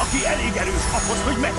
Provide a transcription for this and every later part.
aki elég erős ahhoz, hogy meg...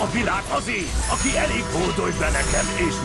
A világ azé, aki elég... Hódolj be nekem, és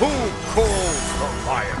Who calls the lion?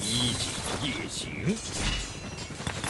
一己夜行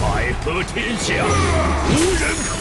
海和天下无人可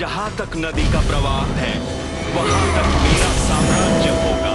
जहाँ तक नदी का प्रवाह है वहाँ तक मेरा साम्राज्य होगा.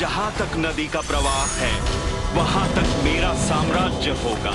जहाँ तक नदी का प्रवाह है वहाँ तक मेरा साम्राज्य होगा.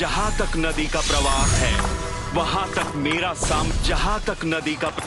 जहाँ तक नदी का प्रवाह है वहाँ तक मेरा जहाँ तक नदी का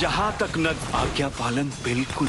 जहाँ तक आज्ञा पालन बिल्कुल.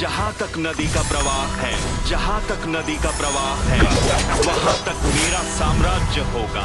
जहाँ तक नदी का प्रवाह है जहाँ तक नदी का प्रवाह है वहाँ तक मेरा साम्राज्य होगा.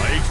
来者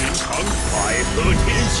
云长海和天下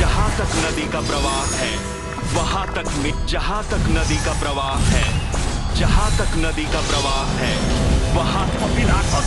जहाँ तक नदी का प्रवाह है वहाँ तक जहाँ तक नदी का प्रवाह है जहाँ तक नदी का प्रवाह है वहाँ A világ az...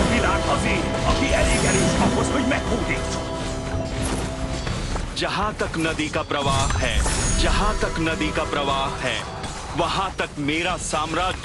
A világ azé, aki elég erős ahhoz, hogy meghódítson. जहाँ तक नदी का प्रवाह है जहाँ तक नदी का प्रवाह है वहाँ तक मेरा साम्राज्य.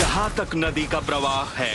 जहाँ तक नदी का प्रवाह है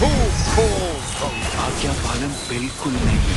Who calls the आज्ञा पालन बिल्कुल नहीं.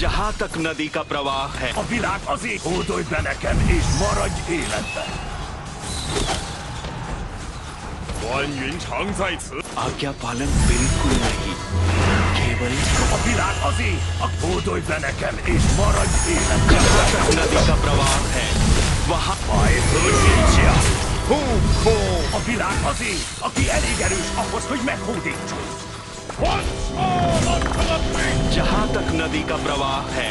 जहाँ तक नदी का प्रवाह है A világ azé, hódolj be nekem, és maradj életben. 关云长在此 आज्ञा पालन बिल्कुल नहीं. केवल A világ azé, hódolj be nekem, és maradj életben. जहाँ तक नदी का प्रवाह है वहाँ 海和天下 Who calls? A világ azé, aki elég erős ahhoz, hogy meghódítson. जहाँ तक नदी का प्रवाह है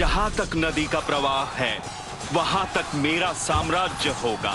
जहाँ तक नदी का प्रवाह है वहाँ तक मेरा साम्राज्य होगा.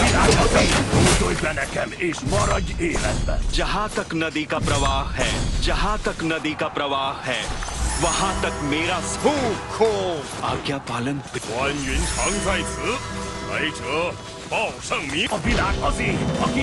Világ azé, hódolj be nekem, és maradj életben. जहाँ तक नदी का प्रवाह है जहाँ तक नदी का प्रवाह है वहाँ तक मेरा Who calls? आज्ञा पालन 关云长在此，来者报圣明。A világ azé, aki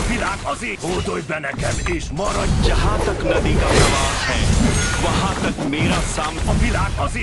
A világ azé, hódolj be nekem, és maradj. जहाँ तक नदी का प्रवाह है वहाँ तक मेरा A világ azé,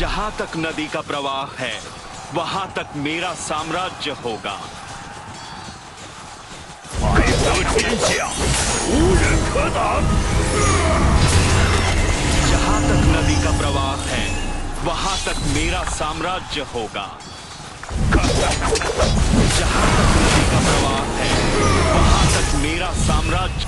जहाँ तक नदी का प्रवाह है वहाँ तक मेरा साम्राज्य होगा. 海和天下无人可挡。 जहाँ तक नदी का प्रवाह है वहाँ तक मेरा साम्राज्य होगा. जहाँ तक नदी का प्रवाह है वहाँ तक मेरा साम्राज्य.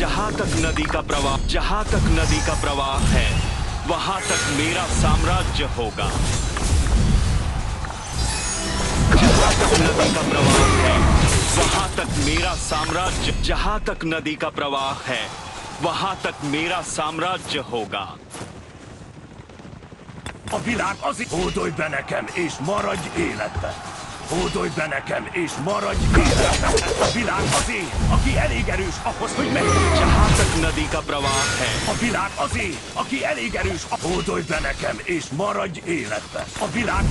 जहाँ तक नदी का प्रवाह है वहाँ तक मेरा साम्राज्य होगा. जहाँ तक नदी का प्रवाह है मेरा साम्राज्य, जहां तक नदी का प्रवाह है वहां तक मेरा साम्राज्य होगा। A világ azért hódolj be nekem, és maradj életben! Hódolj be nekem, és maradj életben! A világ azért, aki elég erős ahhoz, hogy meg... जहां तक नदी का प्रवाह है A világ azért, aki elég erős, hódolj be nekem, és maradj életben! A világ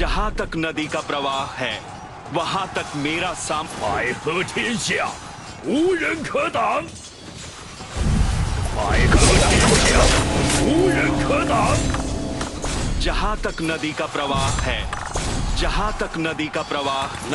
जहां तक नदी का प्रवाह है वहां तक मेरा 白河天下，无人可挡。白河天下，无人可挡。 जहां तक नदी का प्रवाह है, जहां तक नदी का प्रवाह,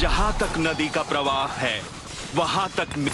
जहां तक नदी का प्रवाह है वहां तक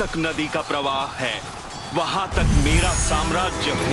तक नदी का प्रवाह है वहां तक मेरा साम्राज्य।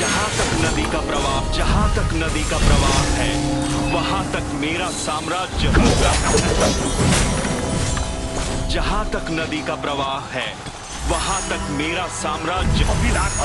जहां तक नदी का प्रवाह, जहां तक नदी का प्रवाह है वहां तक मेरा साम्राज्य होगा। जहां तक नदी का प्रवाह है वहां तक मेरा साम्राज्य। A világ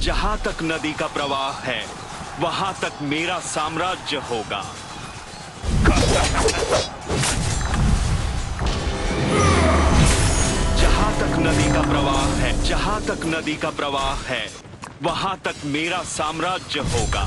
जहां तक नदी का प्रवाह है वहां तक मेरा साम्राज्य होगा। जहां तक नदी का प्रवाह है, जहां तक नदी का प्रवाह है वहां तक मेरा साम्राज्य होगा।